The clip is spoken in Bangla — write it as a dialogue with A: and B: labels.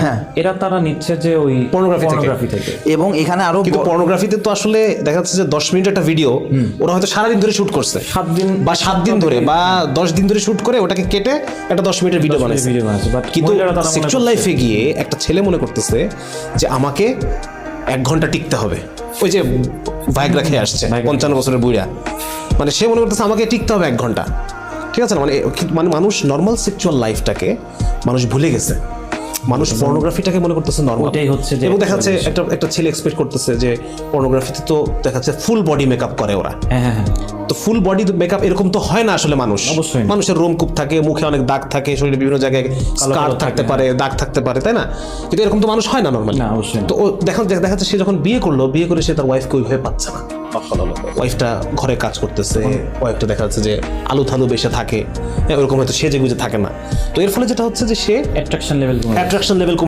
A: হ্যাঁ।
B: এরা তারা নিচ্ছে যে ওই
C: পর্নোগ্রাফি
B: থেকে।
A: এবং এখানে আরো
C: কিন্তু পর্নোগ্রাফিতে তো আসলে দেখা যাচ্ছে যে 10 মিনিট একটা ভিডিও ওরা হয়তো সারাদিন ধরে শুট করছে,
B: 7 দিন
C: বা 7 দিন ধরে বা 10 দিন ধরে শুট করে ওটাকে কেটে একটা 10 মিনিটের ভিডিও বানাইছে।
B: বাট
C: কিন্তু
B: মহিলারা তারা মনে
C: সেক্সুয়াল লাইফে গিয়ে একটা ছেলে মনে করতেছে যে আমাকে 1 ঘন্টা টিকতে হবে। ওই যে ভাইগ্রা খেয়ে আসছে 55 বছরের বুড়া, মানে সে মনে করতেছে আমাকে টিকতে হবে 1 ঘন্টা। ঠিক আছে না, মানে মানুষ নর্মাল সেক্সুয়াল লাইফটাকে মানুষ ভুলে গেছে, মানুষ পর্নোগ্রাফিটাকে মনে করতেছে নর্মাল।
B: ওটাই হচ্ছে যে
C: এবং দেখা যাচ্ছে একটা ছেলে এক্সপেক্ট করতেছে যে পর্নোগ্রাফিতে তো দেখা যাচ্ছে ফুল বডি মেকআপ করে ওরা,
B: হ্যাঁ,
C: তো ফুল বডি মেকআপ এরকম তো হয় না আসলে।
B: অবশ্যই না।
C: মানুষের রোমকূপ থাকে, মুখে অনেক দাগ থাকে, শরীরে বিভিন্ন জায়গায় স্কার থাকতে পারে, দাগ থাকতে পারে, তাই না? কিন্তু এরকম তো মানুষ হয় না নর্মালি।
B: না, অবশ্যই না।
C: তো ও দেখা যাচ্ছে সে যখন বিয়ে করলো, বিয়ে করে সে তার ওয়াইফকে ওইভাবে পাচ্ছে না। ওয়াইফটা ঘরে কাজ করতেছে, ওয়াইফটা দেখা যাচ্ছে যে আলু থালু বেশে থাকে, ওরকম হয়তো সেজে গুজে থাকে না। তো এর ফলে যেটা হচ্ছে যে সে
B: অ্যাট্রাকশন লেভেল
C: অ্যাট্রাকশন লেভেল